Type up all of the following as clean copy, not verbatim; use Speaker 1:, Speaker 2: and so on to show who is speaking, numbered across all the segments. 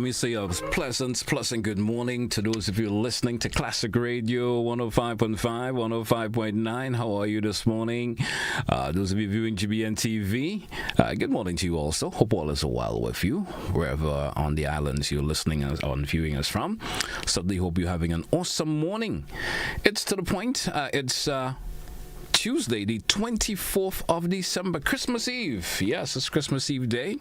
Speaker 1: me say a pleasant good morning to those of you listening to Classic Radio 105.5, 105.9. How are you this morning? Those of you viewing GBN TV, good morning to you also. Hope all is well with you, wherever on the islands you're listening and viewing us from. Certainly hope you're having an awesome morning. It's to the point. It's Tuesday, the 24th of December, Christmas Eve. Yes, it's Christmas Eve day.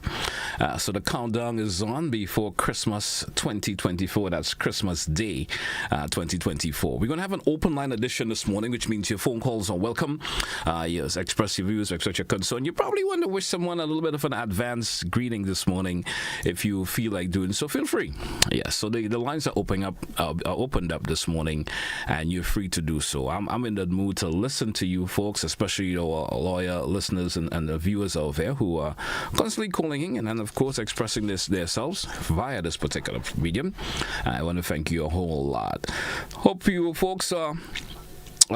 Speaker 1: So the countdown is on before Christmas 2024. That's Christmas Day 2024. We're going to have an open line edition this morning, which means your phone calls are welcome. Yes, express your views, express your concern. You probably want to wish someone a little bit of an advance greeting this morning. If you feel like doing so, feel free. Yes, so the lines are opened up this morning, and you're free to do so. I'm in the mood to listen to you folks, especially your loyal listeners and the viewers out there who are constantly calling in and of course expressing themselves via this particular medium. I want to thank you a whole lot. Hope you folks are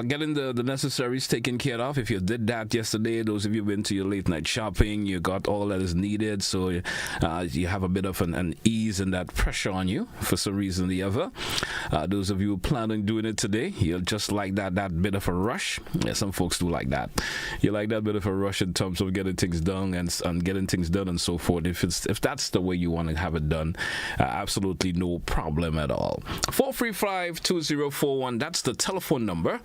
Speaker 1: getting the necessaries taken care of. If you did that yesterday, those of you who went to your late night shopping, you got all that is needed, so you have a bit of an ease in that pressure on you for some reason or the other. Those of you who plan on doing it today, you'll just like that bit of a rush. Yeah, some folks do like that. You like that bit of a rush in terms of getting things done and getting things done and so forth. If that's the way you want to have it done, absolutely no problem at all. 435-2041, that's the telephone number.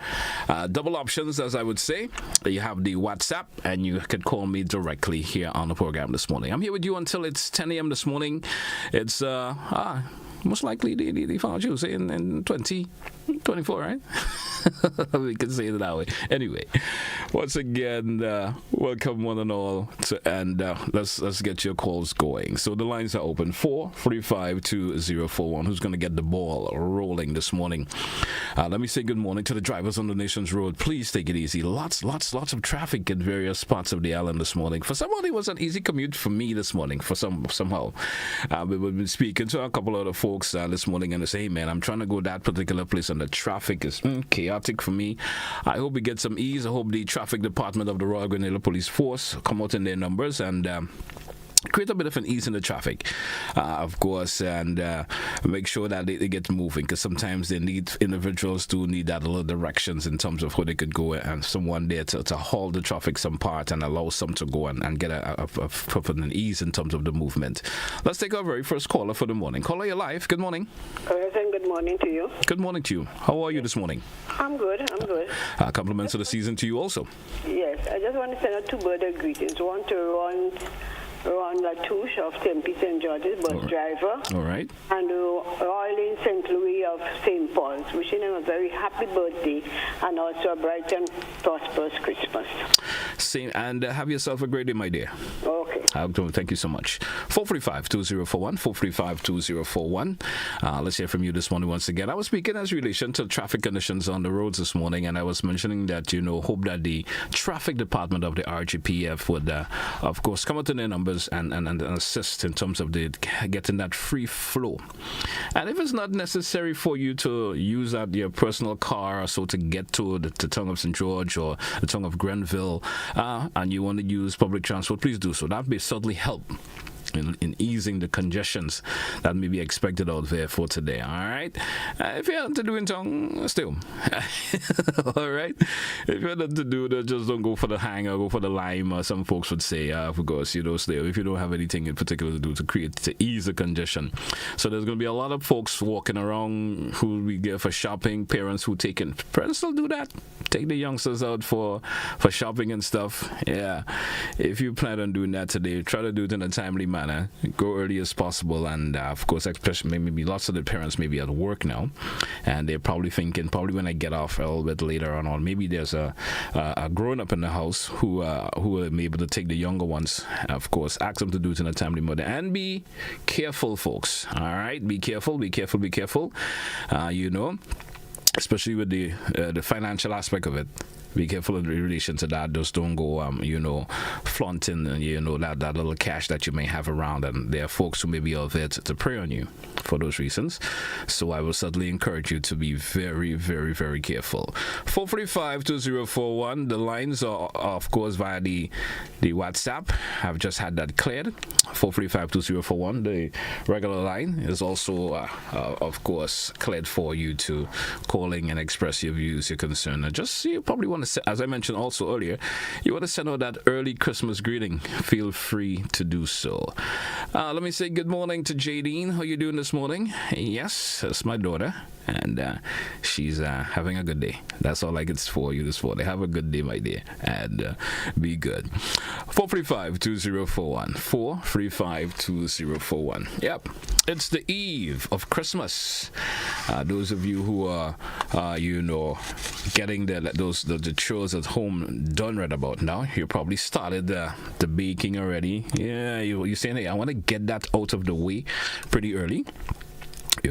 Speaker 1: Double options, as I would say. You have the WhatsApp, and you could call me directly here on the program this morning. I'm here with you until it's 10 a.m. this morning. It's most likely the final Tuesday in 2024, right? We can say it that way. Anyway, once again, welcome one and all, and let's get your calls going. So the lines are open. 435-2041. Who's going to get the ball rolling this morning? Let me say good morning to the drivers on the nation's road. Please take it easy. Lots of traffic in various parts of the island this morning. For somebody, it was an easy commute for me this morning. Somehow, we've been speaking to a couple of other folks this morning, and they say, hey man, I'm trying to go that particular place, and the traffic is chaotic for me. I hope we get some ease. I hope the traffic department of the Royal Grenada Police Force come out in their numbers and create a bit of an ease in the traffic, of course, and make sure that they get moving, because sometimes individuals do need that little directions in terms of where they could go, and someone there to halt the traffic some part and allow some to go and get an ease in terms of the movement. Let's take our very first caller for the morning. Caller, you're live. Good morning.
Speaker 2: Good morning to you.
Speaker 1: Good morning to you. How are you this morning?
Speaker 2: I'm good.
Speaker 1: Compliments of the season to you also.
Speaker 2: Yes, I just want to send out two birthday greetings. One to Ron Latouche of Tempe St. George's, bus driver.
Speaker 1: All right.
Speaker 2: And Royal St. Louis of St. Paul's, wishing him a very happy birthday and also a bright and prosperous Christmas.
Speaker 1: Same, and have yourself a great day, my dear.
Speaker 2: Okay.
Speaker 1: Thank you so much. 435-2041, 435-2041. Let's hear from you this morning once again. I was speaking as relation to traffic conditions on the roads this morning, and I was mentioning that, hope that the traffic department of the RGPF would, of course, come out in their numbers and assist in terms of getting that free flow. And if it's not necessary for you to use your personal car or so to get to the tongue of St. George or the tongue of Grenville, and you want to use public transport, please do so. That may certainly help in easing the congestions that may be expected out there for today. All right, if you have to do in tongue, still all right, if you have to do that, just don't go for the hang or go for the lime, or some folks would say, of course, still, if you don't have anything in particular to do to ease the congestion. So there's going to be a lot of folks walking around who we get for shopping, parents still do that, take the youngsters out for shopping and stuff. Yeah, if you plan on doing that today, try to do it in a timely manner. Go early as possible, and of course, especially maybe lots of the parents may be at work now, and they're probably thinking, when I get off a little bit later on, or maybe there's a grown up in the house who will be able to take the younger ones. Of course, ask them to do it in a timely manner, and be careful, folks. All right, be careful. Especially with the financial aspect of it. Be careful in relation to that. Just don't go, flaunting, that little cash that you may have around. And there are folks who may be out there to prey on you for those reasons. So I will certainly encourage you to be very, very, very careful. 445-2041. The lines are, of course, via the WhatsApp. I've just had that cleared. 445-2041. The regular line is also, of course, cleared for you to calling and express your views, your concern. And just, you probably want to, as I mentioned also earlier, you want to send out that early Christmas greeting. Feel free to do so. Let me say good morning to Jadine. How you doing this morning? Yes, that's my daughter. And she's having a good day. That's all I can for you this morning. Have a good day, my dear, and be good. 435-2041. 435-2041. Yep, it's the eve of Christmas. Those of you who are, getting the chores at home done right about now, you probably started the baking already. Yeah, you're saying, hey, I want to get that out of the way pretty early.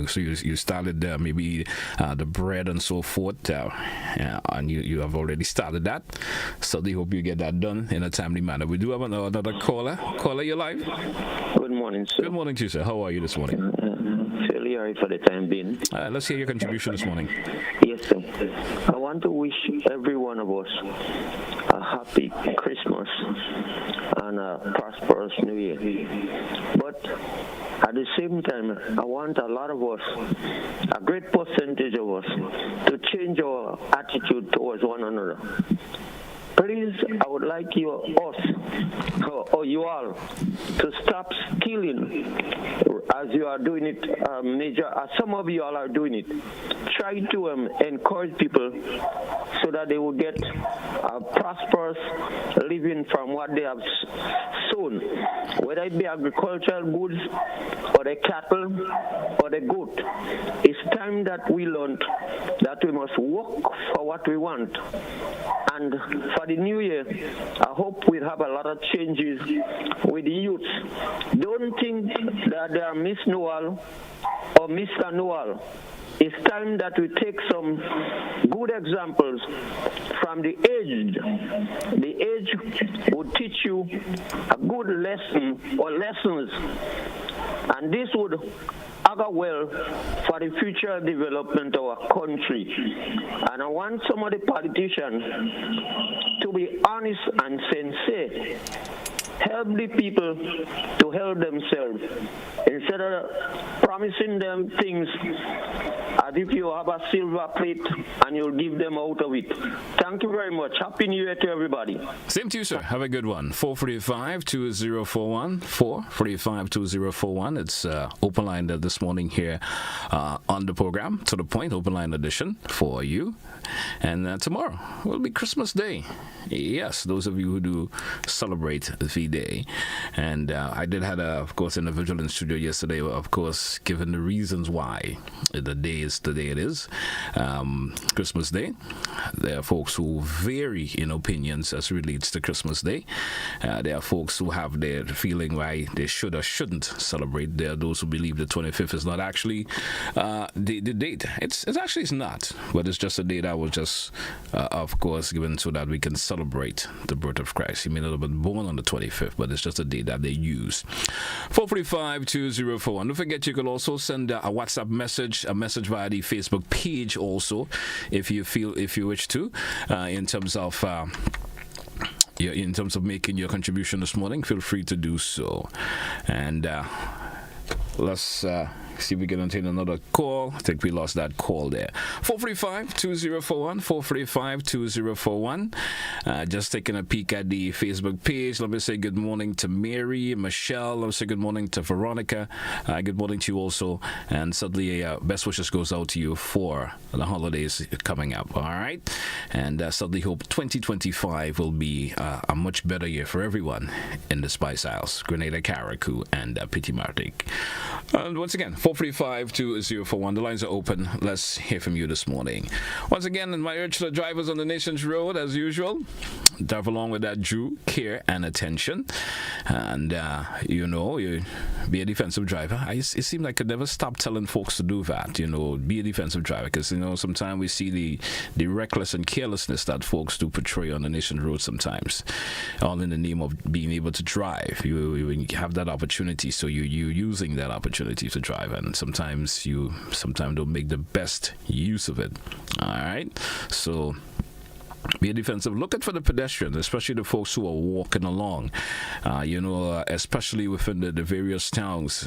Speaker 1: So you started maybe the bread and so forth, and you have already started that. So they hope you get that done in a timely manner. We do have another caller. Caller, you're live.
Speaker 3: Good morning, sir.
Speaker 1: Good morning to you, sir. How are you this morning?
Speaker 3: Fairly all right for the time being.
Speaker 1: Let's hear your contribution this morning.
Speaker 3: Yes, sir. I want to wish every one of us a happy Christmas and a prosperous New Year. But at the same time, I want a lot of us, a great percentage of us, to change our attitude towards one another. Please, I would like you all, to stop stealing as you are doing it, as some of you all are doing it. Try to encourage people so that they will get a prosperous living from what they have sown, whether it be agricultural goods or the cattle or the goat. It's time that we learn that we must work for what we want. And for the new year, I hope we'll have a lot of changes with the youth. Don't think that they are Miss Noel or Mr. Noel. It's time that we take some good examples from the aged. The age would teach you a good lesson or lessons, and this would augur well for the future development of our country. And I want some of the politicians to be honest and sincere. Help the people to help themselves instead of promising them things as if you have a silver plate and you'll give them out of it. Thank you very much. Happy New Year to everybody.
Speaker 1: Same to you, sir. Have a good one. 445-2041. 445-2041. It's open line this morning here on the program. To the point, open line edition for you. And tomorrow will be Christmas Day. Yes, those of you who do celebrate the day. And I did have, of course, an individual in studio yesterday, of course, given the reasons why the day is the day it is, Christmas Day. There are folks who vary in opinions as relates to Christmas Day. There are folks who have their feeling why they should or shouldn't celebrate. There are those who believe the 25th is not actually the date. It's not, but it's just a date that was just, of course, given so that we can celebrate the birth of Christ. He may not have been born on the 25th, but it's just a date that they use. 445-2041. Don't forget, you can also send a WhatsApp message, via the Facebook page also, if you wish to, in terms of making your contribution this morning. Feel free to do so. And let's see if we can obtain another call. I think we lost that call there. 445-2041. 445-2041. Just taking a peek at the Facebook page. Let me say good morning to Mary, Michelle. Let me say good morning to Veronica. Good morning to you also. And suddenly, best wishes goes out to you for the holidays coming up. All right. And suddenly hope 2025 will be a much better year for everyone in the Spice Isles, Grenada, Carriacou, and Piti-Martik. And once again, 445-2041. The lines are open. Let's hear from you this morning. Once again, in my urge to the drivers on the nation's road, as usual, drive along with that due care and attention, and you be a defensive driver. It seems like I could never stop telling folks to do that. Be a defensive driver, because sometimes we see the reckless and carelessness that folks do portray on the nation road sometimes, all in the name of being able to drive. You have that opportunity, so you using that opportunity to drive, and sometimes don't make the best use of it. All right, so be a defensive. Look out for the pedestrians, especially the folks who are walking along, especially within the various towns.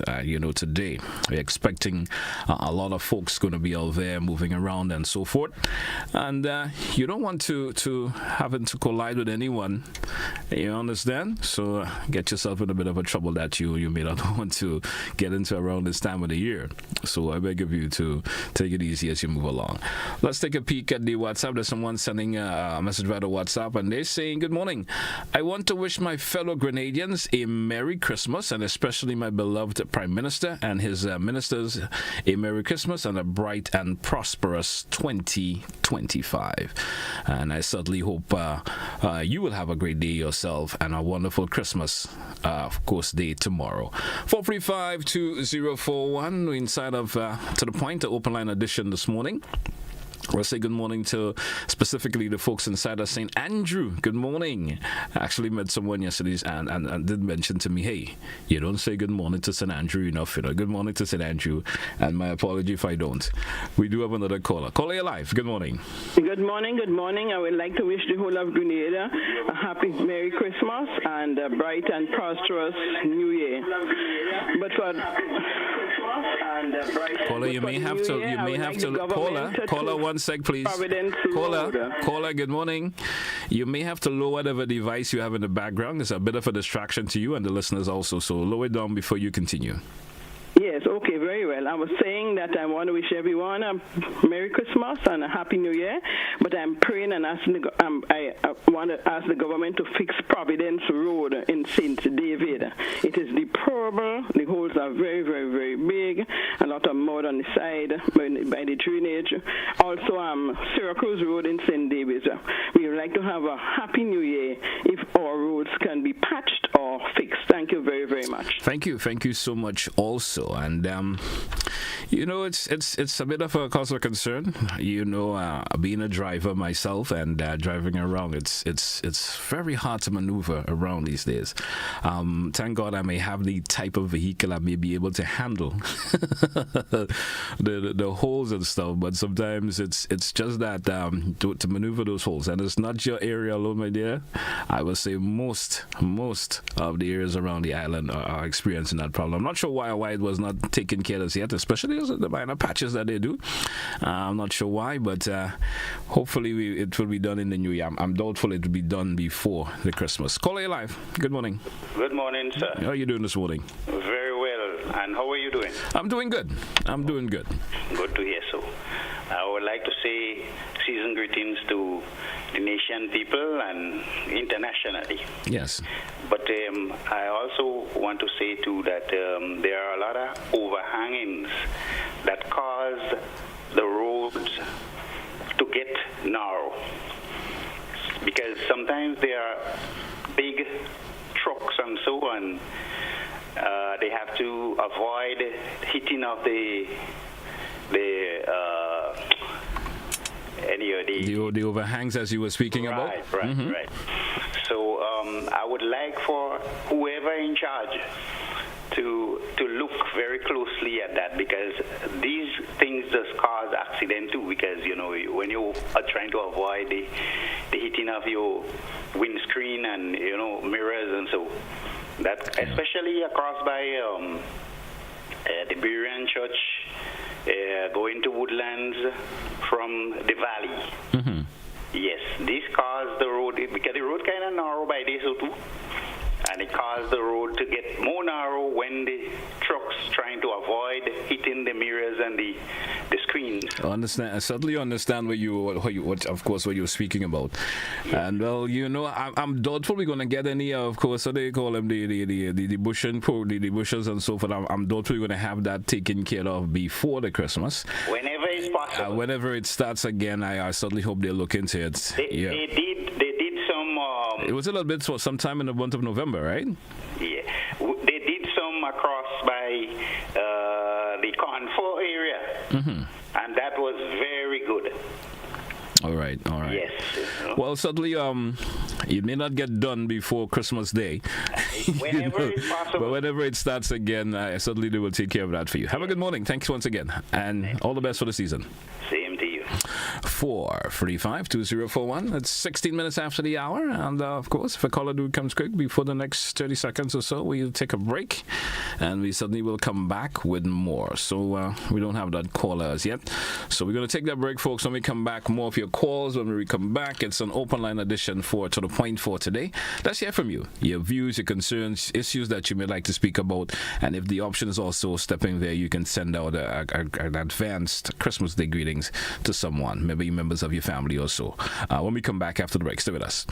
Speaker 1: Today we're expecting a lot of folks going to be out there moving around and so forth, and you don't want to having to collide with anyone, you understand? So get yourself in a bit of a trouble that you may not want to get into around this time of the year. So I beg of you to take it easy as you move along. Let's take a peek at the WhatsApp. There's someone sending a message via the WhatsApp, and they're saying, "Good morning. I want to wish my fellow Grenadians a Merry Christmas, and especially my beloved Prime Minister and his ministers a Merry Christmas and a bright and prosperous 2025. And I certainly hope you will have a great day yourself and a wonderful Christmas, of course, day tomorrow." 435-2041 inside of To The Point, the open line edition this morning. We'll say good morning to specifically the folks inside of St. Andrew. Good morning. I actually met someone yesterday and did mention to me, hey, you don't say good morning to St. Andrew enough. Good morning to St. Andrew. And my apology if I don't. We do have another caller. Caller, you're live. Good morning.
Speaker 4: Good morning. Good morning. I would like to wish the whole of Grenada a happy Merry Christmas and a bright and prosperous New Year. But for
Speaker 1: caller, you may have to caller, one sec, please. Caller, good morning. You may have to lower whatever device you have in the background. It's a bit of a distraction to you and the listeners also, so lower it down before you continue.
Speaker 4: Yes, okay, very well. I was saying that I want to wish everyone a Merry Christmas and a Happy New Year, but I'm praying and asking I want to ask the government to fix Providence Road in St. David. It is deplorable. The holes are very, very, very big. A lot of mud on the side by the drainage. Also, Syracuse Road in St. David. We would like to have a Happy New Year if our roads can be patched or fixed. Thank you very, very much.
Speaker 1: Thank you so much also. And it's a bit of a cause of concern. Being a driver myself and driving around, it's very hard to maneuver around these days. Thank God I may have the type of vehicle I may be able to handle the holes and stuff. But sometimes it's just that to maneuver those holes, and it's not your area alone, my dear. I would say most of the areas around the island are experiencing that problem. I'm not sure why it was not taken care of yet, especially the minor patches that they do. I'm not sure why, but hopefully it will be done in the new year. I'm doubtful it will be done before the Christmas. Caller, you live. Good morning.
Speaker 5: Good morning, sir.
Speaker 1: How are you doing this morning?
Speaker 5: Very well. And how are you doing?
Speaker 1: I'm doing good.
Speaker 5: Good to hear so. I would like to say season greetings to the nation people and internationally.
Speaker 1: Yes.
Speaker 5: But I also want to say too that there are a lot of overhangings that cause the roads to get narrow. Because sometimes there are big trucks and so on. They have to avoid hitting of the
Speaker 1: overhangs as you were speaking about.
Speaker 5: Right. So I would like for whoever in charge to look very closely at that, because these things just cause accident too. Because when you are trying to avoid the hitting of your windscreen and mirrors and so that, especially across by the Berean Church. Going to Woodlands from the valley. Mm-hmm. Yes, this caused the road, because the road kind of narrow by this or two, and it caused the road to get more narrow when the trucks trying to avoid hitting the mirrors and the screens.
Speaker 1: I certainly understand what you were speaking about. Yeah. And well, I'm doubtful we're going to get any, of course, so they call them the bushes and so forth. I'm doubtful we're going to have that taken care of before the Christmas.
Speaker 5: Whenever it's possible.
Speaker 1: Whenever it starts again, I certainly hope they look into it.
Speaker 5: They did some
Speaker 1: It was a little bit for sometime in the month of November, right?
Speaker 5: Yeah. They did some across by the Confor area, and that was very good.
Speaker 1: All right.
Speaker 5: Yes.
Speaker 1: Well, certainly, it may not get done before Christmas Day.
Speaker 5: Whenever it's possible.
Speaker 1: But whenever it starts again, certainly they will take care of that for you. Have a good morning. Thanks once again. And all the best for the season.
Speaker 5: Same to you.
Speaker 1: 435-2041. It's 16 minutes after the hour. And, of course, if a caller do comes quick before the next 30 seconds or so, we'll take a break. And we certainly will come back with more. So we don't have that caller as yet. So we're going to take that break, folks. When we come back, more of your calls. When we come back, it's an open line edition for To The Point for today. Let's hear from you. Your views, your concerns, issues that you may like to speak about. And if the option is also stepping there, you can send out an advanced Christmas Day greetings to someone, maybe members of your family or so. When we come back after the break, stay with us.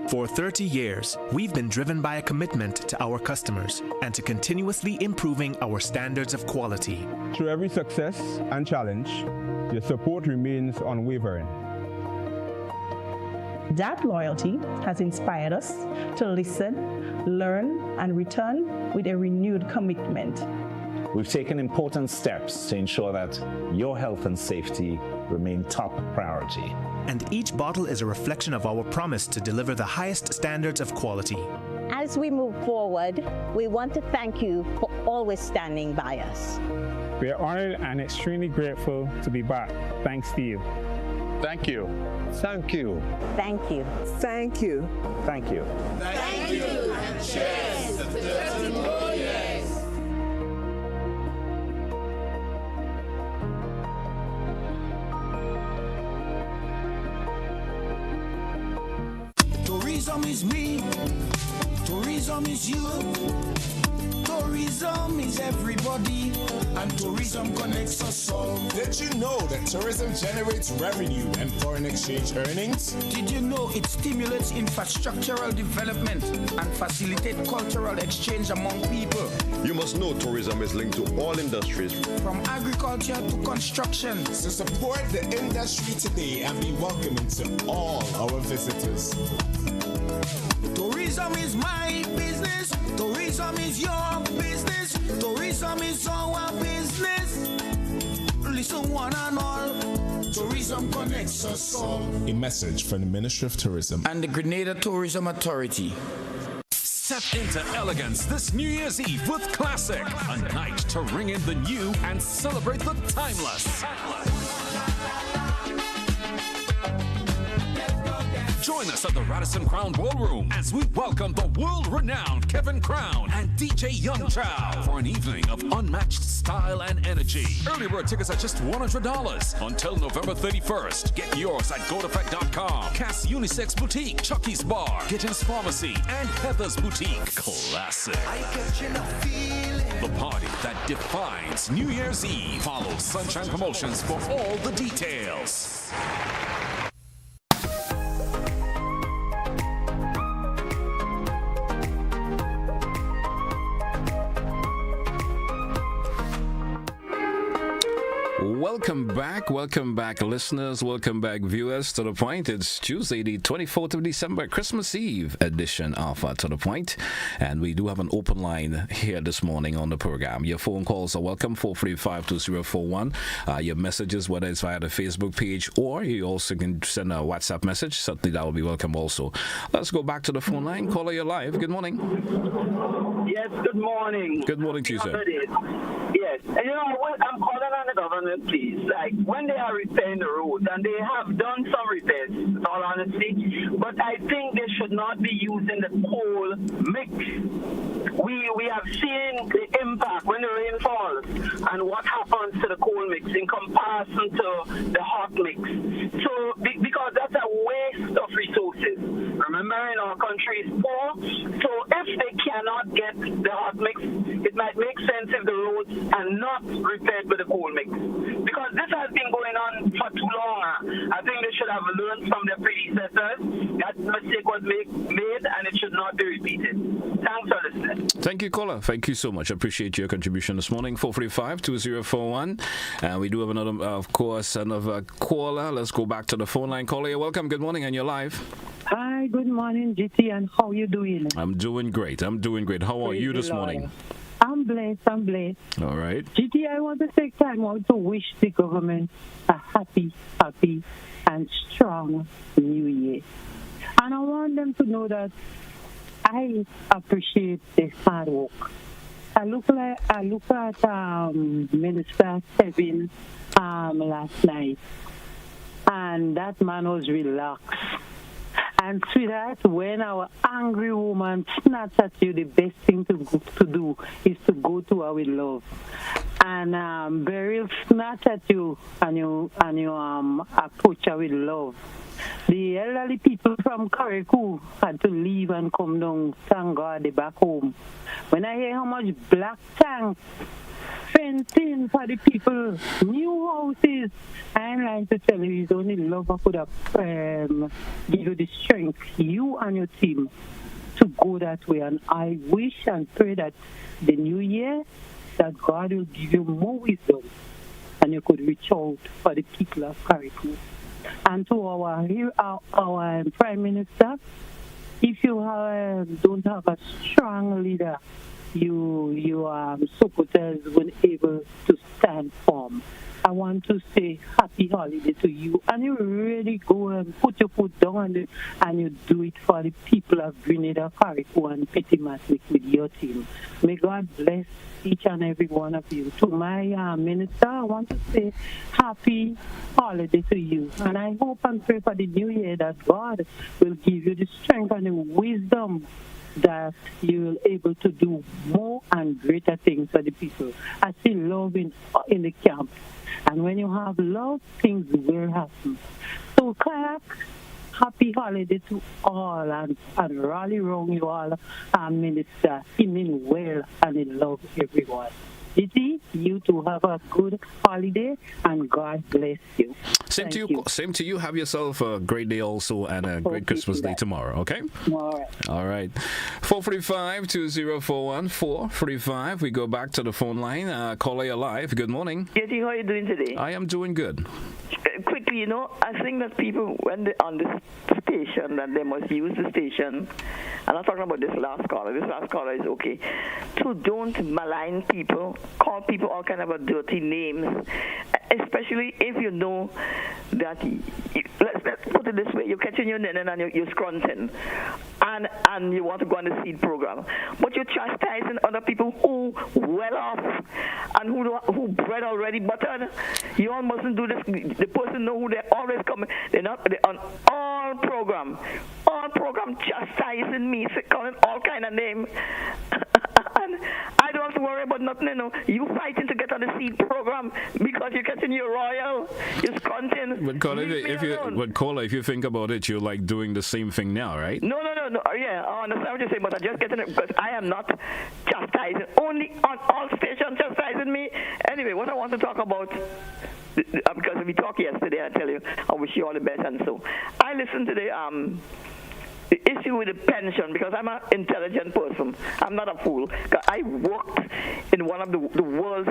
Speaker 6: For 30 years, we've been driven by a commitment to our customers and to continuously improving our standards of quality.
Speaker 7: Through every success and challenge, your support remains unwavering.
Speaker 8: That loyalty has inspired us to listen, learn, and return with a renewed commitment.
Speaker 9: We've taken important steps to ensure that your health and safety remain top priority.
Speaker 6: And each bottle is a reflection of our promise to deliver the highest standards of quality.
Speaker 10: As we move forward, we want to thank you for always standing by us.
Speaker 7: We are honored and extremely grateful to be back. Thanks to you.
Speaker 9: Thank you.
Speaker 7: Thank you.
Speaker 10: Thank you.
Speaker 8: Thank you.
Speaker 9: Thank you.
Speaker 11: Thank you. And cheers to 30 more years.
Speaker 12: Tourism is me, tourism is you, tourism is everybody, and tourism connects us all.
Speaker 13: Did you know that tourism generates revenue and foreign exchange earnings?
Speaker 12: Did you know it stimulates infrastructural development and facilitates cultural exchange among people?
Speaker 14: You must know tourism is linked to all industries,
Speaker 12: from agriculture to construction.
Speaker 13: So support the industry today and be welcoming to all our visitors.
Speaker 12: Tourism is my business. Tourism is your business. Tourism is our business. Listen, one and all. Tourism connects us all.
Speaker 13: A message from the Ministry of Tourism
Speaker 12: and the Grenada Tourism Authority.
Speaker 15: Step into elegance this New Year's Eve with Classic, a night to ring in the new and celebrate the timeless. Join us at the Radisson Crown Ballroom as we welcome the world-renowned Kevin Crown and DJ Young Chow for an evening of unmatched style and energy. Early bird tickets are just $100 until November 31st. Get yours at GoldEffect.com. Cass Unisex Boutique, Chucky's Bar, Gittins Pharmacy, and Heather's Boutique. Classic. The party that defines New Year's Eve. Follow Sunshine Promotions for all the details.
Speaker 1: Welcome back, listeners. Welcome back, viewers. To the Point. It's Tuesday, the 24th of December, Christmas Eve edition of To the Point. And we do have an open line here this morning on the program. Your phone calls are welcome, 435-2041. Your messages, whether it's via the Facebook page or you also can send a WhatsApp message. Certainly that will be welcome also. Let's go back to the phone line. Caller, you're live. Good morning.
Speaker 16: Yes, good morning.
Speaker 1: Good morning to you, sir.
Speaker 16: Yes. And I'm calling on the government, please. Like, when they are repairing the roads, and they have done some repairs, in all honesty, but I think they should not be using the coal mix. We have seen the impact when the rain falls and what happens to the coal mix in comparison to the hot mix. So, because that's a waste of resources. Remembering our country is poor, so if they cannot get the hot mix, it might make sense if the roads are not repaired with the coal mix. Because this has been going on for too long. I think they should have learned from their predecessors. That mistake was made and it should not be repeated. Thanks for listening.
Speaker 1: Thank you, caller. Thank you so much. I appreciate your contribution this morning. 435-2041. And we do have another, of course, another caller. Let's go back to the phone line. Caller, you're welcome. Good morning, and you're live.
Speaker 17: Hi, good morning, GT, and how you doing?
Speaker 1: I'm doing great. How are you this morning?
Speaker 17: I'm blessed.
Speaker 1: All right.
Speaker 17: GT, I want to take time out to wish the government a happy, and strong new year. And I want them to know that I appreciate their hard work. I look at Minister Kevin last night, and that man was relaxed. And sweetheart, when our angry woman snatch at you, the best thing to do is to go to her with love. And Beryl snatch at you and you approach her with love. The elderly people from Karikou had to leave and come down, thank God, they're back home. When I hear how much black tank fencing for the people, new houses, I'm like to tell you, it's only love I could have give you the strength, you and your team, to go that way. And I wish and pray that the new year, that God will give you more wisdom and you could reach out for the people of Karikou. And to our Prime Minister, if you don't have a strong leader, your supporters will be able to stand firm. I want to say happy holiday to you, and you really go and put your foot down and you do it for the people of Grenada, Karikou, and Petty-Matlick with your team. May God bless each and every one of you. To my minister, I want to say happy holiday to you, and I hope and pray for the new year that God will give you the strength and the wisdom that you will be able to do more and greater things for the people. I see love in the camp. And when you have love, things will happen. So, Kayak, happy holiday to all and rally around you all, Minister. He mean well and he love everyone. Didi, you too have a good holiday and God bless you.
Speaker 1: Same to you. Have yourself a great day also and a great Christmas day tomorrow, okay? All right. 445-2041, 445. We go back to the phone line. Caller, you're live. Good morning.
Speaker 18: Didi, how are you doing today?
Speaker 1: I am doing good.
Speaker 18: Quickly, I think that people, when they're on this station, that they must use the station. I'm not talking about this last caller. This last caller is okay. So don't malign people, call people all kind of dirty names, especially if you know that, let's put it this way, you're catching your nene and you're scrunting, and you want to go on the seed program, but you're chastising other people who well off and who bread already buttered. You all mustn't do this. The person know who they're always coming. They're on all program chastising me, calling all kind of names. And I don't have to worry about nothing, You fighting to get on the seed program because you're catching your royal, you're scunting.
Speaker 1: But caller, if you think about it, you're like doing the same thing now, right?
Speaker 18: No. Yeah, I understand what you're saying, but I'm just getting it because I am not chastising. Only on all stations chastising me. Anyway, what I want to talk about, because we talked yesterday, I tell you, I wish you all the best, and so I listened to the issue with the pension, because I'm an intelligent person. I'm not a fool. I worked in one of the world's,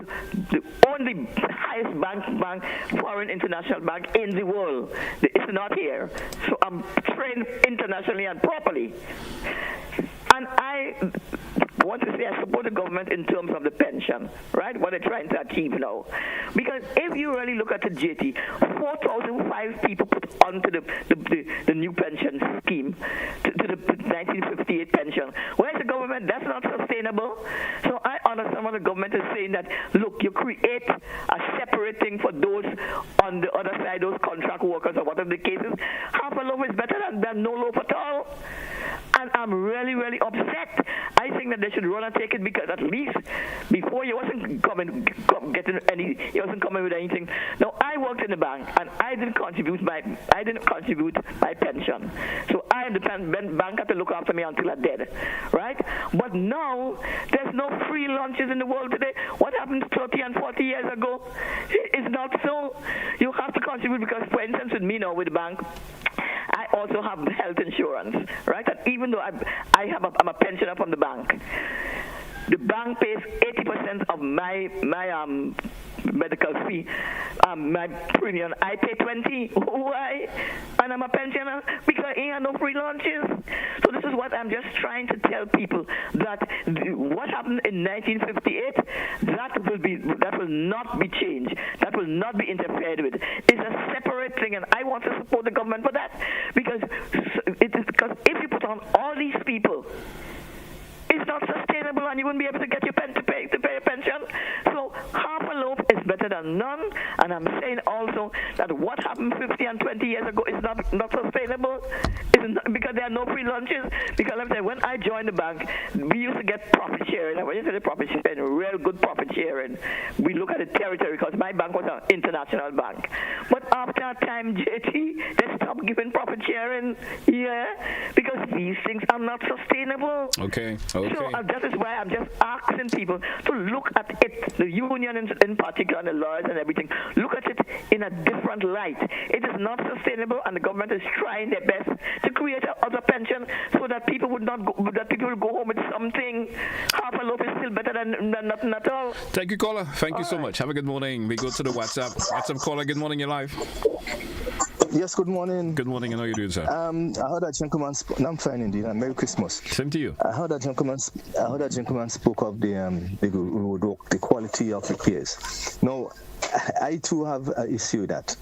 Speaker 18: the only highest bank, foreign international bank in the world. It's not here. So I'm trained internationally and properly. And I want to say I support the government in terms of the pension, right? What they're trying to achieve now. Because if you really look at the JT, 4,005 people put onto the new pension scheme, to the 1958 pension. Where's the government? That's not sustainable. So I understand what the government is saying, that, look, you create a separate thing for those on the other side, those contract workers or whatever the case is. Half a loaf is better than no loaf at all. And I'm really, really upset. I think that they should run and take it, because at least before he wasn't coming with anything. Now I worked in the bank and I didn't contribute my pension. So I and the bank had to look after me until I did, right? But now there's no free lunches in the world today. What happened 30 and 40 years ago? It's not so. You have to contribute, because, for instance, with me now with the bank, I also have health insurance, right? And even though I'm a pensioner from the bank, The bank pays 80% of my medical fee, my premium. I pay 20. Why? And I'm a pensioner because he had no free lunches. So this is what I'm just trying to tell people, that what happened in 1958, that will not be changed. That will not be interfered with. It's a separate thing, and I want to support the government for that, because if you put on all these people, it's not sustainable, and you wouldn't be able to get your to pay your pension. So half a loaf is better than none. And I'm saying also that what happened 50 and 20 years ago is not sustainable. Because there are no free lunches. Because I'm saying, when I joined the bank, we used to get profit sharing. And when you say the profit sharing, real good profit sharing, we look at the territory, because my bank was an international bank. But after a time, JT, they stopped giving profit sharing. Yeah, because these things are not sustainable.
Speaker 1: Okay.
Speaker 18: So that is why I'm just asking people to look at it, the union in particular, and the lawyers and everything, look at it in a different light. It is not sustainable, and the government is trying their best to create other pension so that people will go home with something. Half a loaf is still better than nothing at all.
Speaker 1: Thank you, caller. Thank you so much. Have a good morning. We go to the WhatsApp. WhatsApp caller, good morning, you're live.
Speaker 19: Yes, good morning.
Speaker 1: Good morning, how are you doing, sir?
Speaker 19: I heard that gentleman I'm fine indeed, and Merry Christmas.
Speaker 1: Same to you.
Speaker 19: I heard that gentleman spoke of the road work, the quality of repairs. Now, I too have an issue with that,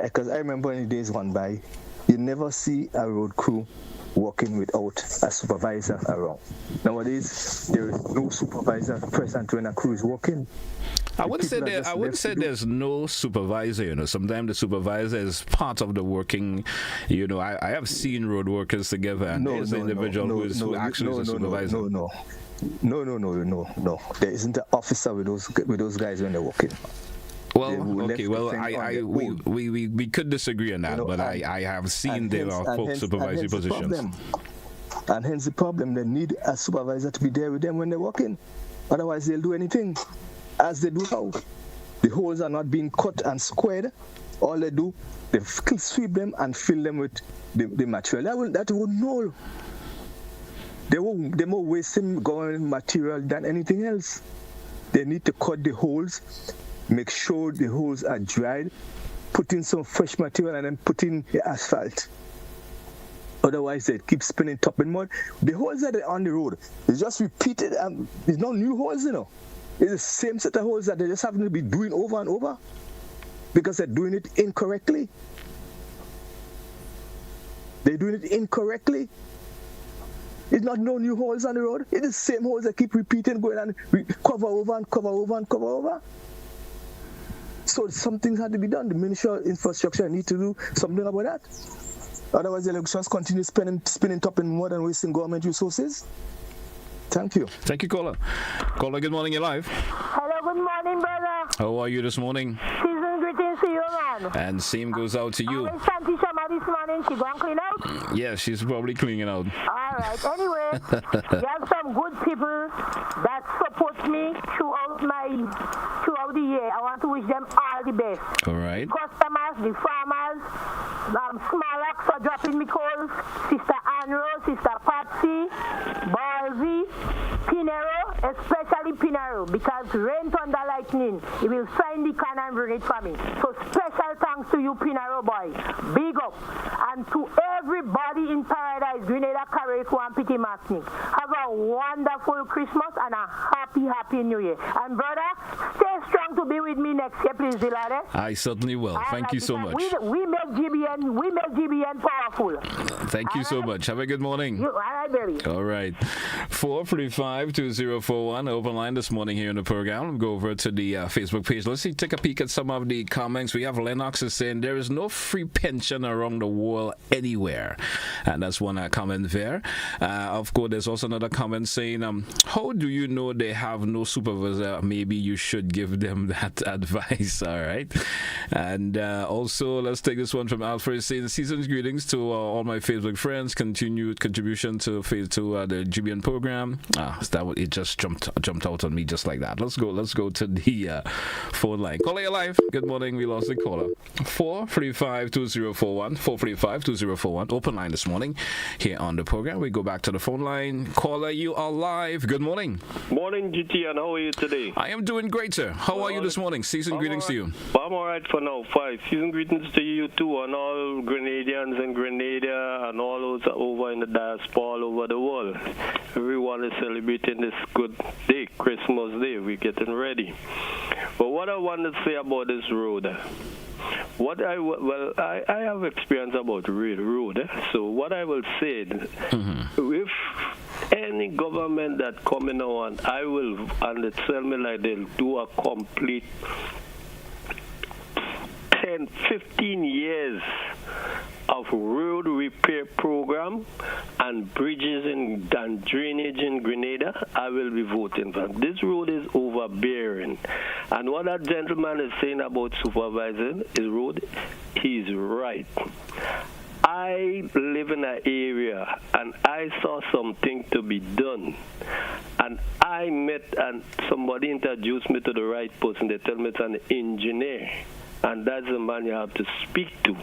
Speaker 19: because I remember in the days gone by, you never see a road crew working without a supervisor around. Nowadays, there is no supervisor present when a crew is working.
Speaker 1: I wouldn't say there's no supervisor. Sometimes the supervisor is part of the working. I have seen road workers together, and there's an individual who actually is a supervisor.
Speaker 19: No. There isn't an officer with those guys when they're working.
Speaker 1: Well, okay. Well, we could disagree on that, but I have seen there are folk supervisory positions.
Speaker 19: And hence the problem. They need a supervisor to be there with them when they're working. Otherwise, they'll do anything. As they do now, the holes are not being cut and squared. All they do, they sweep them and fill them with the material. That will know. They're more wasting government material than anything else. They need to cut the holes, make sure the holes are dried, put in some fresh material, and then put in the asphalt. Otherwise, they keep spinning top in mud. The holes that are on the road, it's just repeated. There's no new holes, It's the same set of holes that they just happen to be doing over and over because they're doing it incorrectly. They're doing it incorrectly. It's not no new holes on the road. It's the same holes that keep repeating, going and cover over and cover over and cover over. So some things had to be done. The Ministry of Infrastructure need to do something about that. Otherwise, they'll just continue spinning top in mud and wasting government resources. Thank you.
Speaker 1: Thank you, caller. Caller, good morning, you're live.
Speaker 20: Hello, good morning, brother.
Speaker 1: How are you this morning?
Speaker 20: Season greetings to you, man.
Speaker 1: And same goes out to you.
Speaker 20: How is Shanti Sharma this morning? She going clean out?
Speaker 1: Yeah, she's probably cleaning out.
Speaker 20: All right. Anyway, there's some good people that support me throughout the year. I want to wish them all the best.
Speaker 1: All right.
Speaker 20: Customers, the farmers, Smarlax for dropping me calls, Sister Anro, Sister Patsy, Balzi, Pinero, especially Pinero, because rain, thunder, lightning, he will sign the can and bring it for me. So special thanks to you, Pinero boy. Big up. And to everybody in Paradise, Grenada, Carrico, and Pity Martinique. Have a wonderful Christmas and a happy New Year. And brother, stay strong to be with me next year, please, Dilade.
Speaker 1: I certainly will. Thank you so much.
Speaker 20: We make GBN powerful.
Speaker 1: Thank you so much. Have a good morning.
Speaker 20: All right, baby.
Speaker 1: All right. 435-2041 open line this morning here in the program. We'll go over to the Facebook page. Let's take a peek at some of the comments. We have Lennox is saying there is no free pension around the world anywhere. And that's one comment there. Of course, there's also another comment saying, how do you know they have no supervisor? Maybe you should give them that advice. All right. And also, let's take this one from Alfred saying, season's greetings to to all my Facebook friends. Continued contribution to the GBN program. It just jumped out on me just like that. Let's go to the phone line. Caller, you're live. Good morning. We lost the caller. 435-2041. 435-2041. Open line this morning here on the program. We go back to the phone line. Caller, you are live. Good morning.
Speaker 21: Morning, GT, and how are you today?
Speaker 1: I am doing great, sir. How are you this morning? Season greetings to you.
Speaker 21: I'm all right for now. 5. Season greetings to you too, and all Grenadians and Grenada, and all those over in the diaspora all over the world. Everyone is celebrating this good day, Christmas Day. We're getting ready. But what I want to say about this road, I have experience about road. So what I will say, if any government that coming on, and they tell me like they'll do a complete 10, 15 years of road repair program and bridges and drainage in Grenada, I will be voting for. This road is overbearing. And what that gentleman is saying about supervising his road, he's right. I live in an area and I saw something to be done. And I met and somebody introduced me to the right person. They tell me it's an engineer. And that's the man you have to speak to.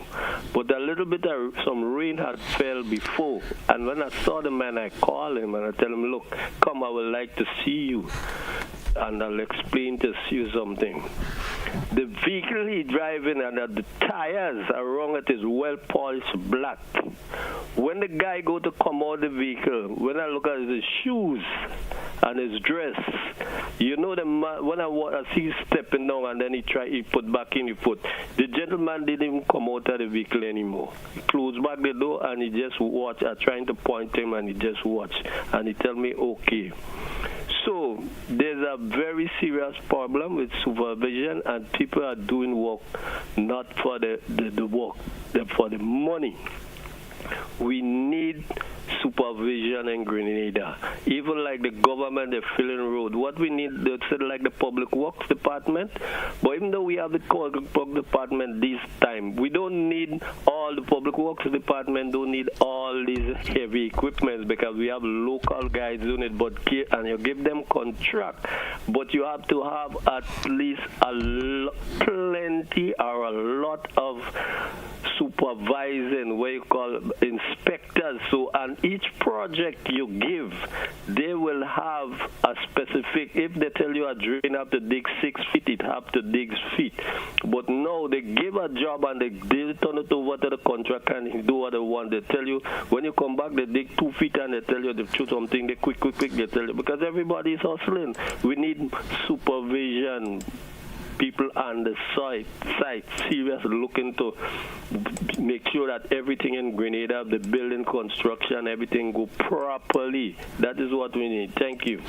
Speaker 21: But a little bit of some rain had fell before. And when I saw the man, I called him and I tell him, look, come, I would like to see you. And I'll explain to you something. The vehicle he's driving and the tires around it is well polished black. When the guy go to come out the vehicle, when I look at his shoes and his dress, you know the man, when I see him stepping down and then he put back in his foot, the gentleman didn't even come out of the vehicle anymore. He closed back the door and he just watched. I'm trying to point him and he just watched. And he tell me, okay. So there's a very serious problem with supervision, and people are doing work not for the work, for the money. We need supervision in Grenada. Even like the government, they're filling road. What we need, they said like the public works department. But even though we have the public works department this time, we don't need all the public works department, don't need all these heavy equipment because we have local guys doing it. But and you give them contract, but you have to have at least plenty or a lot of supervising, what you call inspectors. So on each project you give, they will have a specific, if they tell you a drain have to dig 6 feet, it have to dig feet. But no, they give a job and they turn it over to the contractor and do what they want. They tell you, when you come back, they dig 2 feet and they tell you they shoot something, they quick, they tell you, because everybody is hustling. We need supervision. People on the site serious looking to make sure that everything in Grenada, the building construction, everything go properly. That is what we need. Thank you.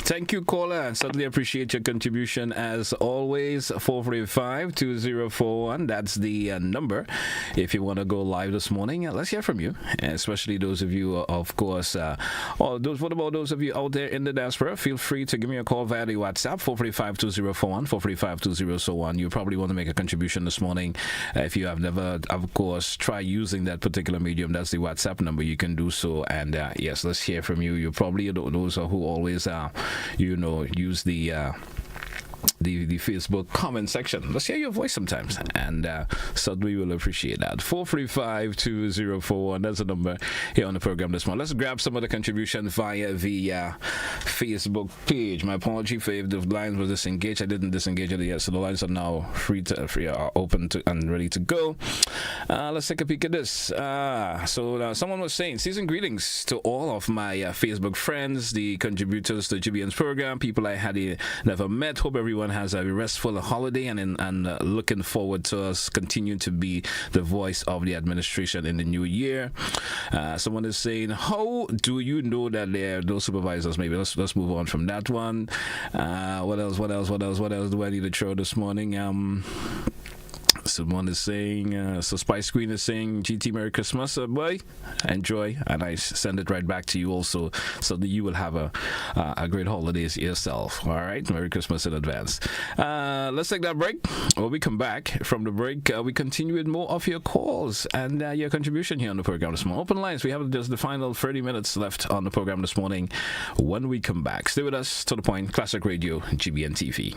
Speaker 1: Thank you, caller. I certainly appreciate your contribution as always. 435-2041. That's the number. If you want to go live this morning, let's hear from you. Especially those of you, of course. What about those of you out there in the diaspora? Feel free to give me a call via the WhatsApp 435-2041. 435-2041. You probably want to make a contribution this morning. If you have never, of course, try using that particular medium, that's the WhatsApp number. You can do so. And yes, let's hear from you. You probably those who always, use the Facebook comment section. Let's hear your voice sometimes, and certainly will appreciate that. 435-2041. That's the number here on the program this morning. Let's grab some of the contribution via the Facebook page. My apology for if the lines were disengaged. I didn't disengage it yet, so the lines are now are open to and ready to go. Let's take a peek at this. So someone was saying, season greetings to all of my Facebook friends, the contributors to GBN's program, people I had never met. Hope everyone has a restful holiday and looking forward to us continue to be the voice of the administration in the new year. Someone is saying, how do you know that they're those supervisors? Maybe let's move on from that one. What else do I need to throw this morning? Someone is saying, so Spice Queen is saying, GT Merry Christmas, boy. Enjoy. And I send it right back to you also, so that you will have a great holidays yourself. All right. Merry Christmas in advance. Let's take that break. When we come back from the break, we continue with more of your calls and your contribution here on the program this morning. Open lines. We have just the final 30 minutes left on the program this morning. When we come back, stay with us. To the Point, Classic Radio, GBN TV.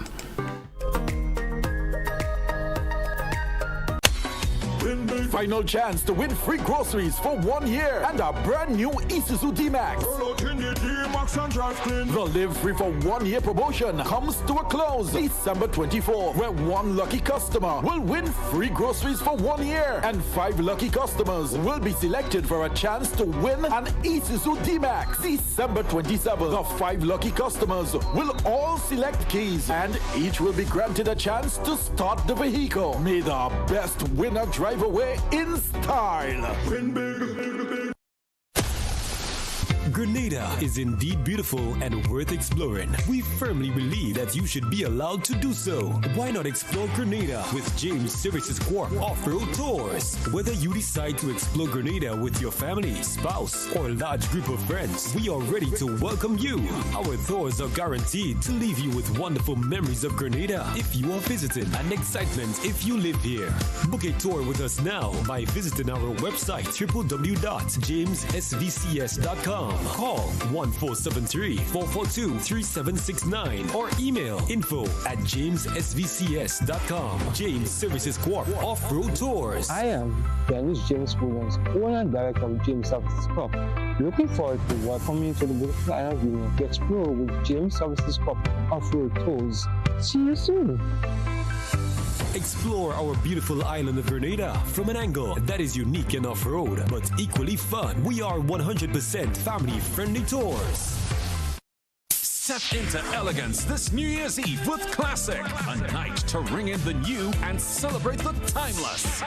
Speaker 2: Final chance to win free groceries for 1 year and a brand new Isuzu D-Max. The Live Free for 1 year promotion comes to a close December 24, where one lucky customer will win free groceries for 1 year, and 5 lucky customers will be selected for a chance to win an Isuzu D-Max. December 27, the 5 lucky customers will all select keys, and each will be granted a chance to start the vehicle. May the best winner drive away in style. Win big.
Speaker 22: Grenada is indeed beautiful and worth exploring. We firmly believe that you should be allowed to do so. Why not explore Grenada with James Services Corp Off-Road Tours? Whether you decide to explore Grenada with your family, spouse, or large group of friends, we are ready to welcome you. Our tours are guaranteed to leave you with wonderful memories of Grenada if you are visiting, and excitement if you live here. Book a tour with us now by visiting our website www.jamessvcs.com. Call 1473-442-3769 or email info@jamessvcs.com. James Services Corp Off-Road Tours.
Speaker 23: I am Dennis James Williams, owner and director of James Services Corp. Looking forward to welcoming you to the beautiful island of Union to explore with James Services Corp Off-Road Tours. See you soon.
Speaker 22: Explore our beautiful island of Grenada from an angle that is unique and off-road, but equally fun. We are 100% family-friendly tours.
Speaker 15: Step into elegance this New Year's Eve with Classic, a night to ring in the new and celebrate the timeless.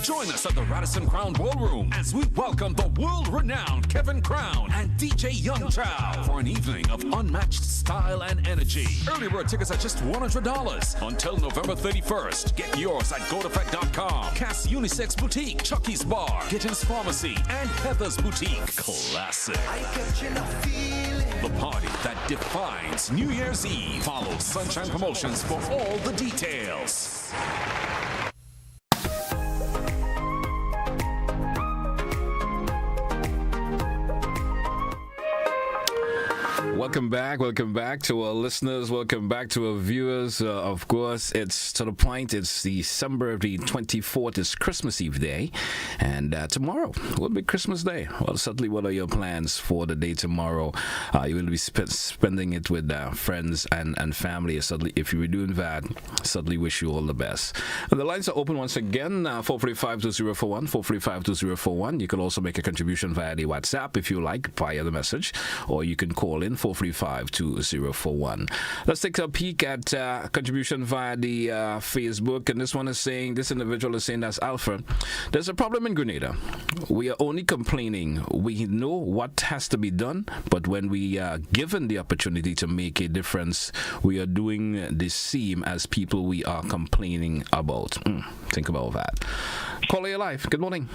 Speaker 15: Join us at the Radisson Crown Ballroom as we welcome the world-renowned Kevin Crown and DJ Young Chow for an evening of unmatched style and energy. Early bird tickets are just $100 until November 31st. Get yours at GoldEffect.com. Cass Unisex Boutique, Chucky's Bar, Gittins Pharmacy, and Heather's Boutique. Classic. The party that defines New Year's Eve. Follow Sunshine Promotions for all the details.
Speaker 1: Welcome back to our listeners, welcome back to our viewers. Of course, it's To The Point. It's December the 24th, it's Christmas Eve day, and tomorrow will be Christmas Day. Well, certainly, what are your plans for the day tomorrow? You will be spending it with friends and family. Certainly, if you were doing that, certainly wish you all the best. And the lines are open once again, 445-2041, 445-2041. You can also make a contribution via the WhatsApp if you like, via the message, or you can call in 435-2041. Let's take a peek at contribution via the Facebook, and this individual is saying, that's Alpha. There's a problem in Grenada. We are only complaining. We know what has to be done, but when we are given the opportunity to make a difference, we are doing the same as people we are complaining about. Think about that. Caller, your life. Good morning.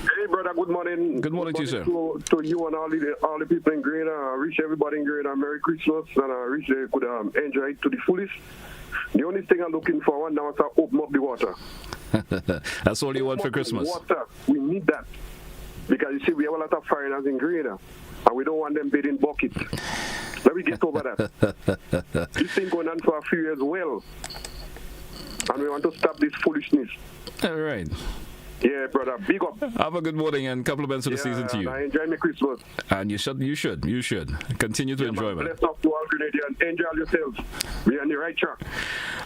Speaker 24: Hey, brother. Good morning.
Speaker 1: Good morning to you, sir.
Speaker 24: To you and all the people in Grenada. I wish everybody in Grenada Merry Christmas, and I wish they could enjoy it to the fullest. The only thing I'm looking for now is to open up the water.
Speaker 1: That's all you want for Christmas?
Speaker 24: Water. We need that. Because you see, we have a lot of foreigners in Grenada, and we don't want them bathing buckets. Let me get over that. This thing going on for a few years well, and we want to stop this foolishness.
Speaker 1: All right.
Speaker 24: Yeah, brother. Big up.
Speaker 1: Have a good morning and compliments for the season to you.
Speaker 24: I enjoy my Christmas.
Speaker 1: And you should. Continue to enjoy, man.
Speaker 24: Bless up to all Grenadians. Enjoy yourselves. We're on the right track.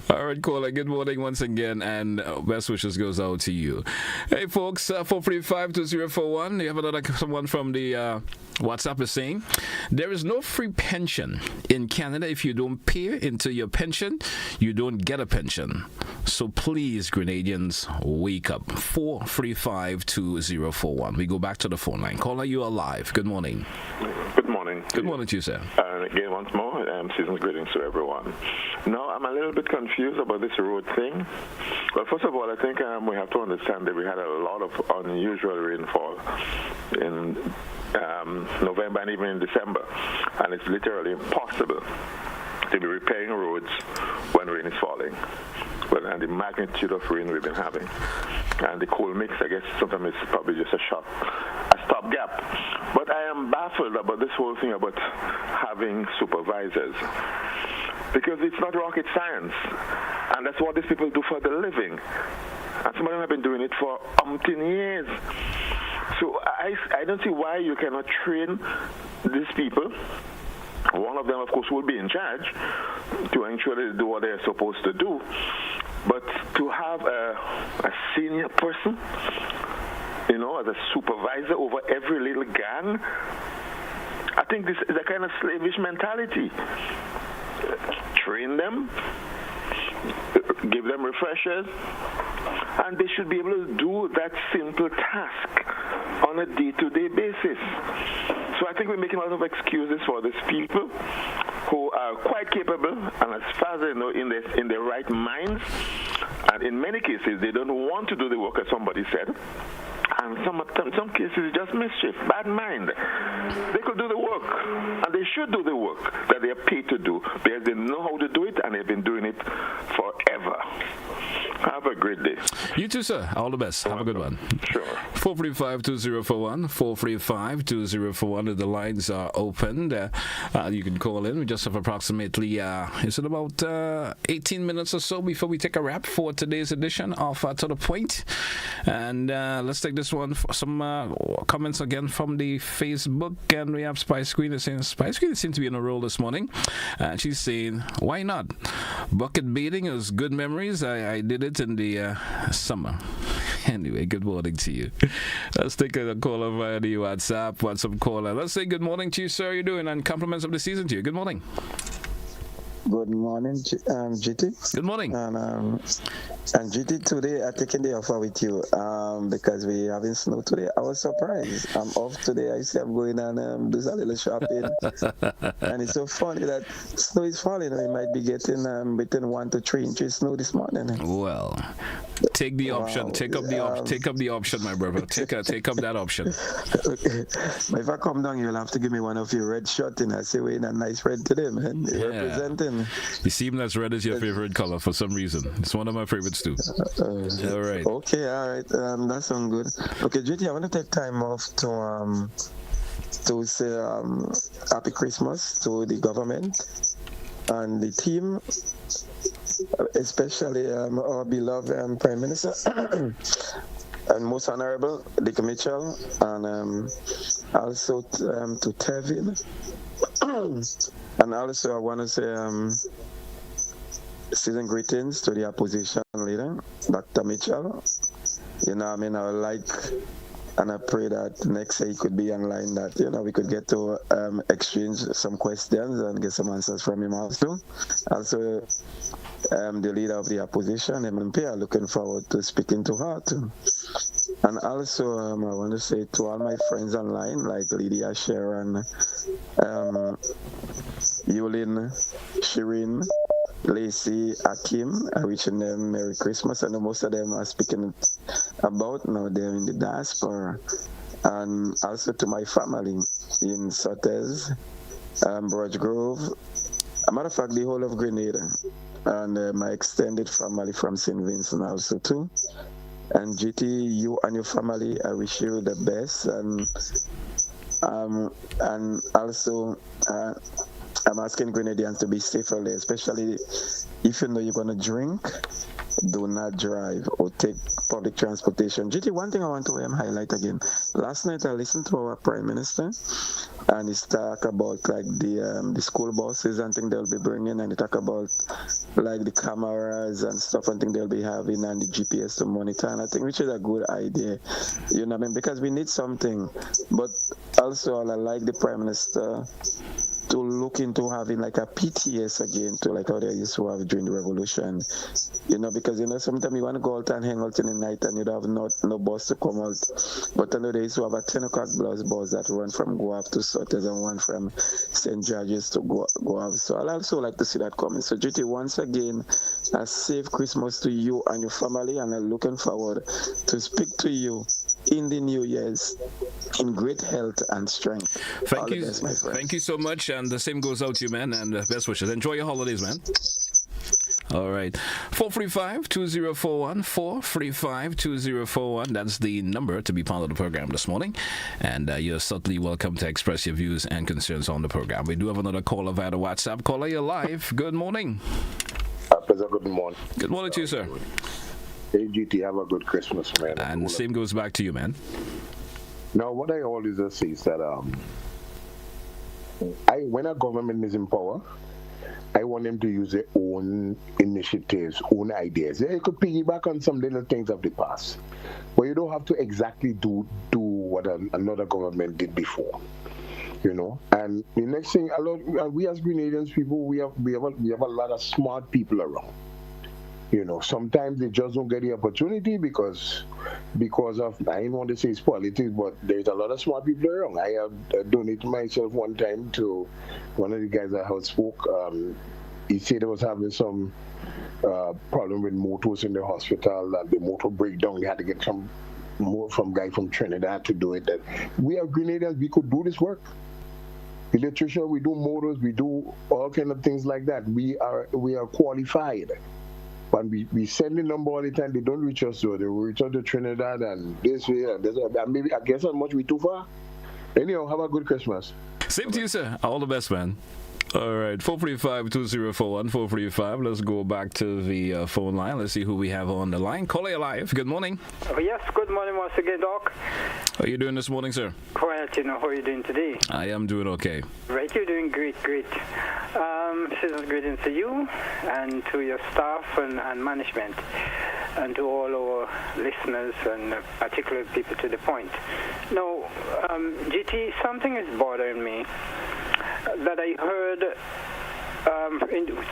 Speaker 1: All right, caller. Good morning once again, and best wishes goes out to you. Hey, folks, 435-2041. You have another someone from the WhatsApp is saying, there is no free pension in Canada. If you don't pay into your pension, you don't get a pension. So please, Grenadians, wake up. 435-2041. We go back to the phone line. Caller, you are live. Good morning.
Speaker 3: Good morning.
Speaker 1: Good morning to you, sir.
Speaker 3: Again, once more, season's greetings to everyone. Now, I'm a little bit confused about this road thing. Well, first of all, I think we have to understand that we had a lot of unusual rainfall in November and even in December, and it's literally impossible to be repairing roads when rain is falling. Well, and the magnitude of rain we've been having, and the cold mix, I guess sometimes it's probably just a stopgap. But I am baffled about this whole thing about having supervisors, because it's not rocket science, and that's what these people do for the living. And some of them have been doing it for umpteen years. So I don't see why you cannot train these people. One of them, of course, will be in charge to ensure they do what they're supposed to do. But to have a senior person, as a supervisor over every little gang, I think this is a kind of slavish mentality. Train them, give them refreshers, and they should be able to do that simple task on a day-to-day basis. So I think we're making a lot of excuses for these people who are quite capable, and as far as they know, in their right minds, and in many cases they don't want to do the work, as somebody said. And some cases it's just mischief, bad mind. They could do the work, and they should do the work that they are paid to do, because they know how to do it, and they've been doing it forever. Have a great day.
Speaker 1: You too, sir. All the best. Have a good one.
Speaker 3: Sure.
Speaker 1: 435-2041. 435-2041. The lines are open. You can call in. We just have approximately, is it about 18 minutes or so before we take a wrap for today's edition of To The Point. And let's take this one for some comments again from the Facebook. And we have Spice Queen saying, Spice Queen seems to be in a roll this morning. And she's saying, why not? Bucket bathing is good memories. I did it in the summer. Anyway, good morning to you. Let's take a caller via the WhatsApp caller. Let's say good morning to you, sir. How are you doing? And compliments of the season to you. Good morning.
Speaker 4: Good morning, GT.
Speaker 1: Good morning.
Speaker 4: And GT, today I taking the offer with you because we having snow today. I was surprised. I'm off today. I see I'm going and do a little shopping. And it's so funny that snow is falling. We might be getting between 1 to 3 inches snow this morning.
Speaker 1: Well, take the option. Wow. Take up the option, my brother. Take up that option.
Speaker 4: Okay. But if I come down, you'll have to give me one of your red shirts, and I say we're in a nice red today, man. Yeah. Representing.
Speaker 1: You seem as red as your favorite color for some reason. It's one of my favorites too. All right.
Speaker 4: Okay, all right. That sounds good. Okay, JT, I want to take time off to say Happy Christmas to the government and the team, especially our beloved Prime Minister and most honorable Dick Mitchell, and also to Tevin. And also I want to say season greetings to the opposition leader, Dr. Mitchell. I would like, and I pray that next year he could be online, that we could get to exchange some questions and get some answers from him also. Also, the leader of the opposition, MMP, are looking forward to speaking to her too. And also, I want to say to all my friends online, like Lydia, Sharon, Yulin, Shirin, Lacey, Akim, I wishing them Merry Christmas. I know most of them are speaking about now they're in the diaspora. And also to my family in Sotes, Burge Grove, as a matter of fact, the whole of Grenada, and my extended family from St. Vincent also too. And GT, you and your family, I wish you the best. And also, I'm asking Grenadians to be safe early, especially if you know you're going to drink, do not drive or take public transportation. GT, one thing I want to highlight again. Last night I listened to our Prime Minister, and it's talk about like the school buses and thing they'll be bringing, and they talk about like the cameras and stuff and thing they'll be having and the GPS to monitor, and I think which is a good idea, you know what I mean, because we need something. But also I like the Prime Minister to look into having like a PTS again, to like how they used to have during the revolution, you know, because you know sometimes you want to go out and hang out in the night and you don't have no bus to come out. But I know they used to have a 10 o'clock bus that run from Guelph to Sotters and one from St. George's to Guelph. So I'd also like to see that coming. So GT, once again, a safe Christmas to you and your family, and I'm looking forward to speak to you in the New Year's in great health and strength.
Speaker 1: Thank you. Thank you so much, and the same goes out to you, man, and best wishes. Enjoy your holidays, man. All right. 435-2041, 435-2041. That's the number to be part of the program this morning. And you're certainly welcome to express your views and concerns on the program. We do have another caller via the WhatsApp. Caller, you're live. Good morning.
Speaker 5: Good morning.
Speaker 1: Good morning to you, sir.
Speaker 5: Hey, GT, have a good Christmas, man.
Speaker 1: And the same goes back to you, man.
Speaker 5: Now, what I always say is that when a government is in power, I want them to use their own initiatives, own ideas. They could piggyback on some little things of the past, but you don't have to exactly do what another government did before, you know. And the next thing, we as Grenadians people, we have a lot of smart people around. You know, sometimes they just don't get the opportunity because of, I don't want to say it's politics, but there's a lot of smart people around. I have donated myself one time to one of the guys that had spoke. He said he was having some problem with motors in the hospital, that the motor breakdown. They had to get some guy from Trinidad to do it. That we are Grenadians, we could do this work. Electrician, we do motors, we do all kind of things like that. We are qualified. But we send the number all the time, they don't reach us, so they reach out to Trinidad and this way and this way. And maybe, I guess how much we too far. Anyhow, have a good Christmas.
Speaker 1: Same to you, sir. All the best, man. All right, 435-2041, 435. Let's go back to the phone line. Let's see who we have on the line. Caller live. Good morning.
Speaker 6: Oh, yes, good morning once again, Doc.
Speaker 1: How are you doing this morning, sir?
Speaker 6: Quiet, you know. How are you doing today?
Speaker 1: I am doing okay.
Speaker 6: Right, you're doing great. Season's greetings to you and to your staff and management and to all our listeners and particularly people to the point. Now, GT, something is bothering me that I heard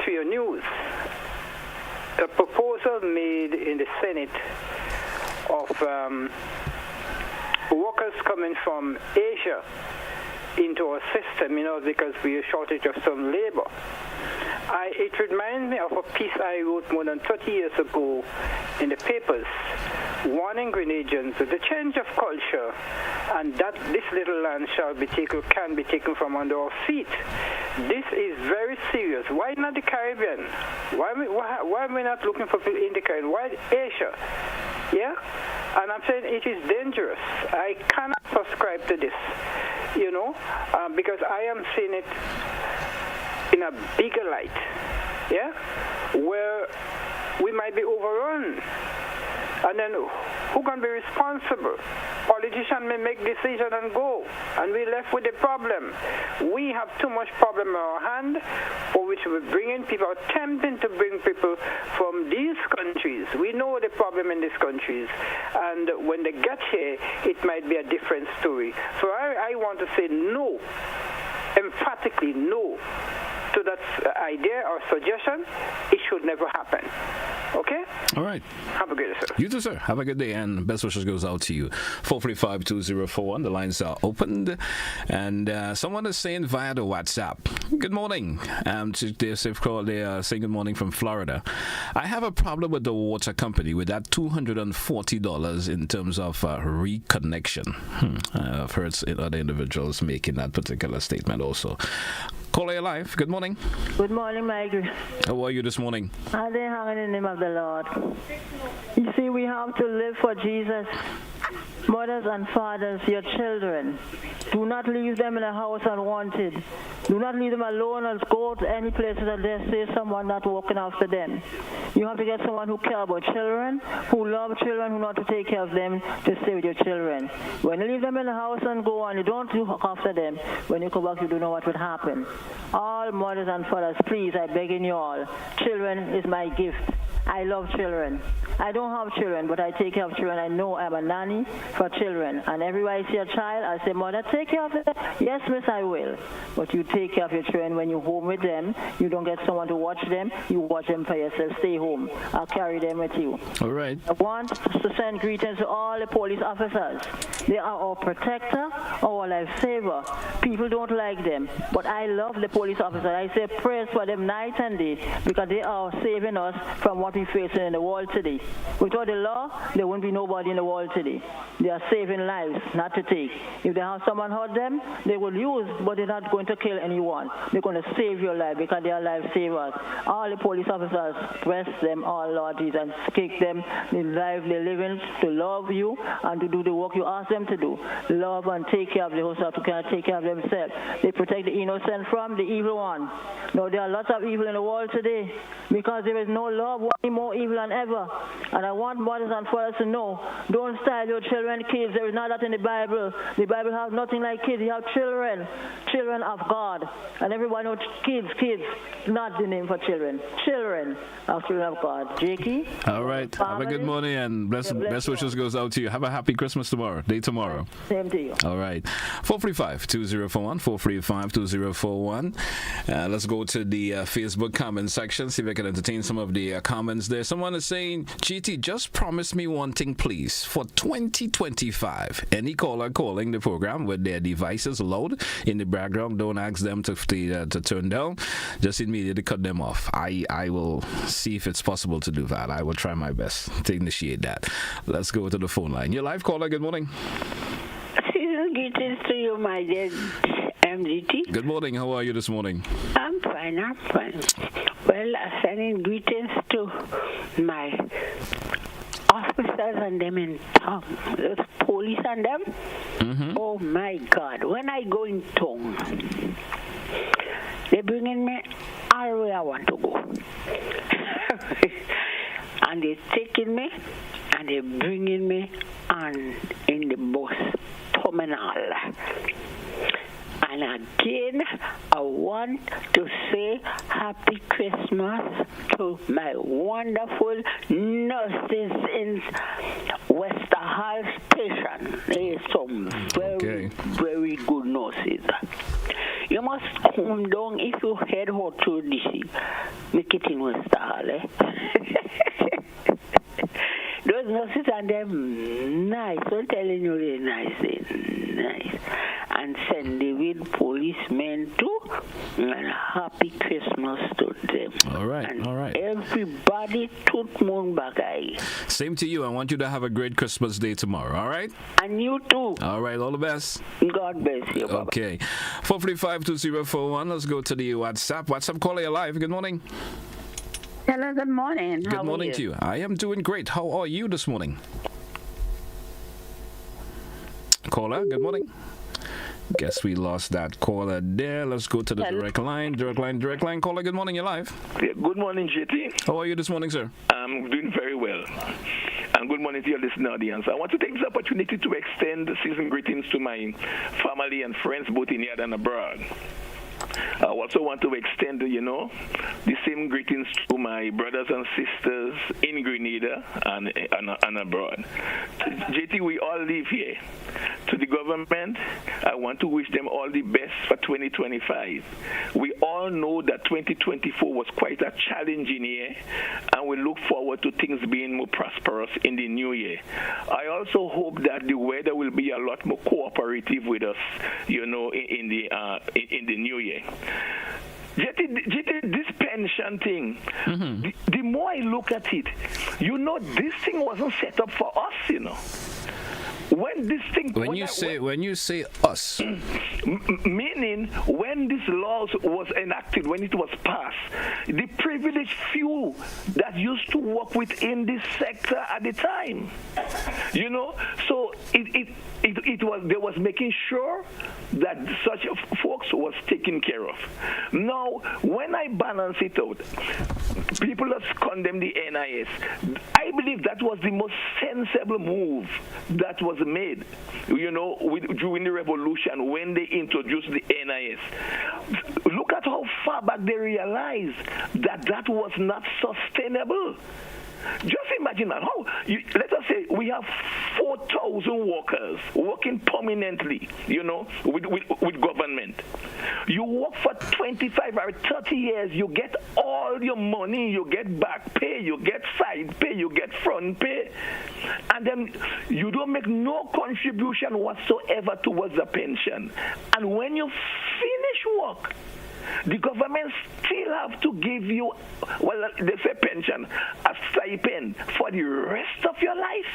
Speaker 6: through your news. A proposal made in the Senate of workers coming from Asia into our system, you know, because we are shortage of some labor. It reminds me of a piece I wrote more than 30 years ago in the papers, warning Grenadians that the change of culture and that this little land can be taken from under our feet. This is very serious. Why not the Caribbean? Why are we not looking for people in the Caribbean? Why Asia? Yeah? And I'm saying it is dangerous. I cannot subscribe to this, you know, because I am seeing it in a bigger light, yeah, where we might be overrun. And then who can be responsible? Politicians may make decisions and go, and we're left with the problem. We have too much problem in our hand, for which we're bringing people, attempting to bring people from these countries. We know the problem in these countries, and when they get here, it might be a different story. So I want to say no, emphatically no, to that idea or suggestion. It should never happen. Okay?
Speaker 1: All right.
Speaker 6: Have a good day, sir.
Speaker 1: You too, sir. Have a good day, and best wishes goes out to you. 435-2041. The lines are opened, and someone is saying via the WhatsApp, good morning. They are saying good morning from Florida. I have a problem with the water company with that $240 in terms of reconnection. I've heard other individuals making that particular statement also. Caller, you're live. Good morning.
Speaker 7: Good morning, Michael.
Speaker 1: How are you this morning?
Speaker 7: I'm hanging in the name of the Lord. You see, we have to live for Jesus. mothers and fathers, your children. Do not leave them in a house unwanted. Do not leave them alone or go to any places that they see someone not walking after them. You have to get someone who cares about children, who love children, who know how to take care of them, to stay with your children. When you leave them in the house and go and you don't look after them, when you come back you don't know what would happen. All mothers and fathers, please, I beg you all, children is my gift. I love children. I don't have children, but I take care of children. I know I'm a nanny for children. And everywhere I see a child, I say, Mother, take care of them. Yes, miss, I will. But you take care of your children when you're home with them. You don't get someone to watch them. You watch them for yourself. Stay home. I'll carry them with you.
Speaker 1: All right.
Speaker 7: I want to send greetings to all the police officers. They are our protector, our lifesaver. People don't like them, but I love the police officers. I say praise for them night and day because they are saving us from what we're facing in the world today. Without the law, there wouldn't be nobody in the world today. They are saving lives, not to take. If they have someone hurt them, they will use, but they're not going to kill anyone. They're going to save your life because they are lifesavers. All the police officers, bless them all, Lord Jesus, and kick them the life they're living to love you and to do the work you ask them to do. Love and take care of the host who cannot take care of themselves. They protect the innocent from the evil one. Now, there are lots of evil in the world today because there is no love, more evil than ever. And I want mothers and fathers to know, don't style your children kids. There is not that in the Bible. The Bible has nothing like kids. You have children, children of God. And everyone knows kids, not the name for children. Children of children of God. Jakey?
Speaker 1: All right. Have a good morning and best wishes goes out to you. Have a happy Christmas tomorrow.
Speaker 7: Same to you.
Speaker 1: All right. 435-2041, 435-2041. Let's go to the Facebook comment section, see if I can entertain some of the comments there. Someone is saying, GT, just promise me one thing, please. For 2025, any caller calling the program with their devices loud in the background, don't ask them to turn down. Just immediately cut them off. I will see if it's possible to do that. I will try my best to initiate that. Let's go to the phone line. Your live caller, good morning.
Speaker 8: Greetings to you, my dear MDT.
Speaker 1: Good morning. How are you this morning?
Speaker 8: I'm fine. Well, sending greetings to my officers and them in town, those police and them. Mm-hmm. Oh my God, when I go in town, they bringing me all where I want to go. And they taking me and they bringing me on in the bus terminal. And again, I want to say Happy Christmas to my wonderful nurses in Westerhall Station. There's some very good nurses. You must come down if you head out to DC. Make it in Westerhall, eh? Those nurses and them nice. I'm telling you, they're nice. And send the with policemen too. And Happy Christmas to them.
Speaker 1: All right,
Speaker 8: and
Speaker 1: all right.
Speaker 8: Everybody toot moon back eye.
Speaker 1: Same to you. I want you to have a great Christmas day tomorrow, all right?
Speaker 8: And you too.
Speaker 1: All right, all the best.
Speaker 8: God bless you. Bye-bye.
Speaker 1: Okay. 435-2041. Let's go to the WhatsApp. WhatsApp caller, you live. Good morning.
Speaker 9: Hello, good morning.
Speaker 1: Good morning to you. I am doing great. How are you this morning? Caller, good morning. Guess we lost that caller there. Let's go to the direct line. Direct line. Caller, good morning. You're live.
Speaker 10: Yeah, good morning, JT.
Speaker 1: How are you this morning, sir?
Speaker 10: I'm doing very well. And good morning to your listening audience. I want to take this opportunity to extend season greetings to my family and friends both in here and abroad. I also want to extend, the same greetings to my brothers and sisters in Grenada and abroad. JT, we all live here. To the government, I want to wish them all the best for 2025. We all know that 2024 was quite a challenging year, and we look forward to things being more prosperous in the new year. I also hope that the weather will be a lot more cooperative with us, in the new year. This pension thing, the more I look at it, this thing wasn't set up for us, When you say us, meaning when when this law was enacted, when it was passed, the privileged few that used to work within this sector at the time, so it was making sure that such folks was taken care of. Now, when I balance it out, people have condemned the NIS. I believe that was the most sensible move that was made, during the revolution when they introduced the NIS. Look at how far back they realized that was not sustainable. Just imagine that. Let us say we have 4,000 workers working permanently, with government. You work for 25 or 30 years, you get all your money, you get back pay, you get side pay, you get front pay, and then you don't make no contribution whatsoever towards the pension. And when you finish work, the government still have to give you, they say pension, a stipend for the rest of your life.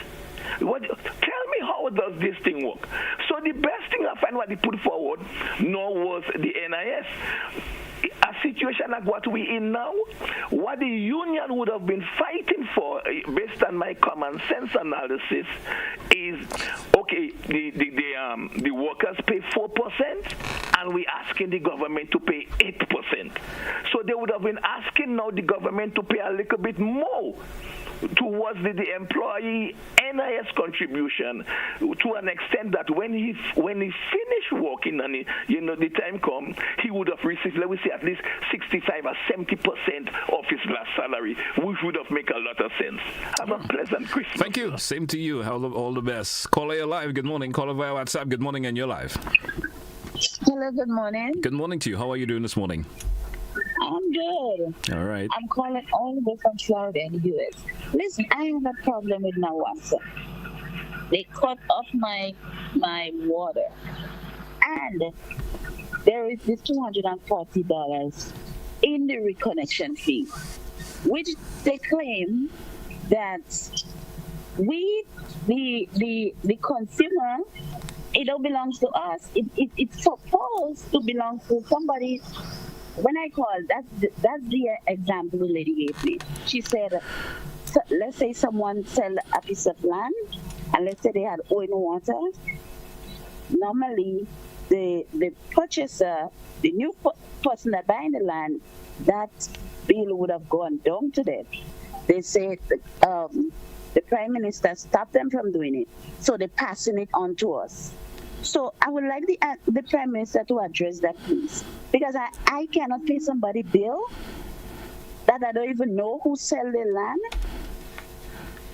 Speaker 10: Tell me, how does this thing work? So the best thing I find what they put forward was the NIS. A situation like what we in now, what the union would have been fighting for, based on my common sense analysis, is okay. The workers pay 4%, and we asking the government to pay 8%. So they would have been asking now the government to pay a little bit more towards the employee NIS contribution, to an extent that when he finished working and the time come, he would have received, let me say, at least 65 or 70% of his last salary, which would have made a lot of sense. Have a pleasant Christmas.
Speaker 1: Thank you. Same to you. All the best. Caller, you're live. Good morning. Caller via WhatsApp. Good morning, and you're live.
Speaker 11: Hello, good morning.
Speaker 1: Good morning to you. How are you doing this morning?
Speaker 11: I'm good.
Speaker 1: All right.
Speaker 11: I'm calling all the way from Florida in the U.S. Listen, I have a problem with my water. They cut off my water. And there is this $240 in the reconnection fee, which they claim that we, the consumer, it don't belong to us. It's supposed to belong to somebody. When I called, that's the example the lady gave me. She said, so let's say someone sell a piece of land, and let's say they had oil and water. Normally, the purchaser, the new person that buying the land, that bill would have gone down to them. They say the Prime Minister stopped them from doing it, so they're passing it on to us. So I would like the Prime Minister to address that, please, because I cannot pay somebody bill that I don't even know who sell their land,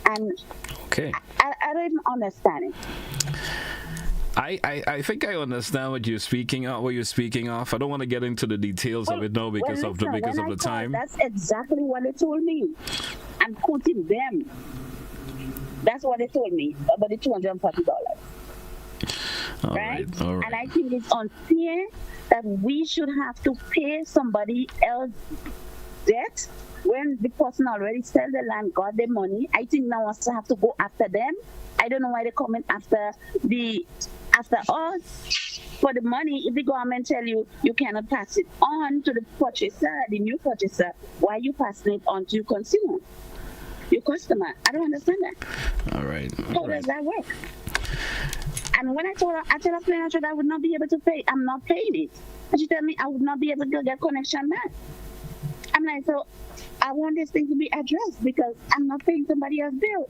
Speaker 11: and
Speaker 1: okay,
Speaker 11: I don't even understand it.
Speaker 1: I think I understand what you're speaking of. I don't want to get into the details of it now because of the time.
Speaker 11: That's exactly what they told me. I'm quoting them. That's what they told me about the $240.
Speaker 1: All right.
Speaker 11: And I think it's unfair that we should have to pay somebody else's debt when the person already sell the land, got the money. I think now us have to go after them. I don't know why they're coming after us for the money. If the government tell you cannot pass it on to the purchaser, the new purchaser, why are you passing it on to your consumer, your customer? I don't understand that.
Speaker 1: All right.
Speaker 11: How does that work? And when I told her plain and straight I would not be able to pay, I'm not paying it. And she told me I would not be able to get connection back. I'm like, so I want this thing to be addressed because I'm not paying somebody else's bill.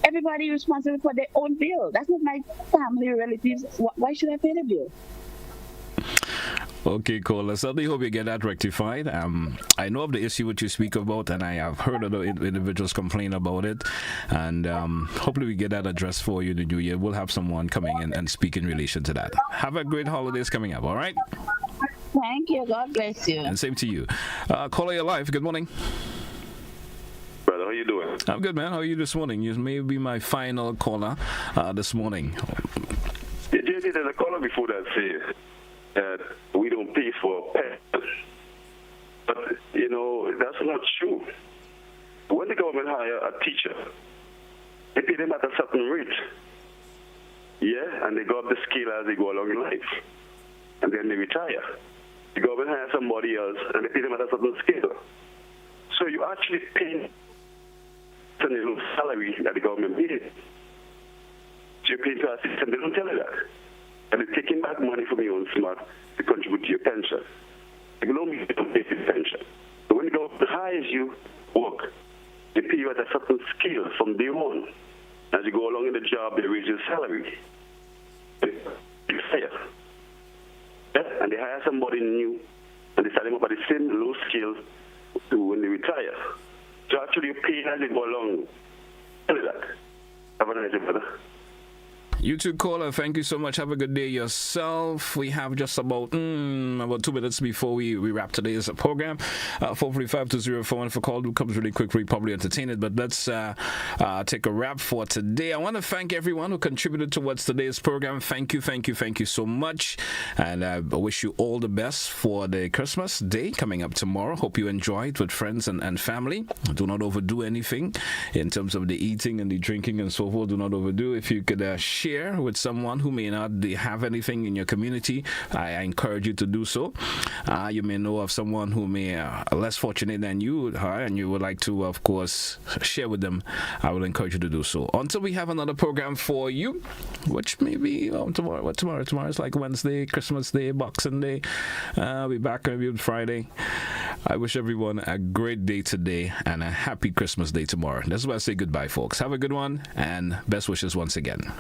Speaker 11: Everybody is responsible for their own bill. That's not my family relatives. Why should I pay the bill?
Speaker 1: Okay, cool. I certainly hope you get that rectified. I know of the issue which you speak about, and I have heard other individuals complain about it. And hopefully we get that addressed for you in the new year. We'll have someone coming in and speak in relation to that. Have a great holidays coming up, all right?
Speaker 11: Thank you. God bless you.
Speaker 1: And same to you. Caller, you're live. Good morning.
Speaker 3: Brother, how you doing?
Speaker 1: I'm good, man. How are you this morning? You may be my final caller this morning.
Speaker 3: Yeah, JJ, there's a caller before that says that we don't pay for pets. But, that's not true. When the government hire a teacher, they pay them at a certain rate. Yeah, and they go up the scale as they go along in life. And then they retire.
Speaker 24: the government hires somebody else and they pay them at a certain scale. So you actually pay a little salary that the government pays. So you pay to a system, they don't tell you that. And they're taking back money from your own smart to contribute to your pension. They don't pay for your pension. So when the government hires you, work, they pay you at a certain scale from day one. As you go along in the job, they raise your salary. It's fair. Yeah? And they hire somebody new, and they set them up at the same low scale to when they retire. So actually, you pay as you go along. Tell you that. Have a nice day, brother.
Speaker 1: You too, caller. Thank you so much. Have a good day yourself. We have just about 2 minutes before we wrap today's program. 445-204. If a call comes really quick, we probably entertain it. But let's take a wrap for today. I want to thank everyone who contributed towards today's program. Thank you so much. And I wish you all the best for the Christmas day coming up tomorrow. Hope you enjoy it with friends and family. Do not overdo anything in terms of the eating and the drinking and so forth. Do not overdo. If you could share with someone who may not have anything in your community, I encourage you to do so. You may know of someone who may less fortunate than you and you would like to, of course, share with them. I will encourage you to do so. Until we have another program for you, which may be tomorrow. What tomorrow? Tomorrow is like Wednesday, Christmas Day, Boxing Day. I'll be back maybe on Friday. I wish everyone a great day today and a happy Christmas Day tomorrow. That's why I say goodbye, folks. Have a good one and best wishes once again.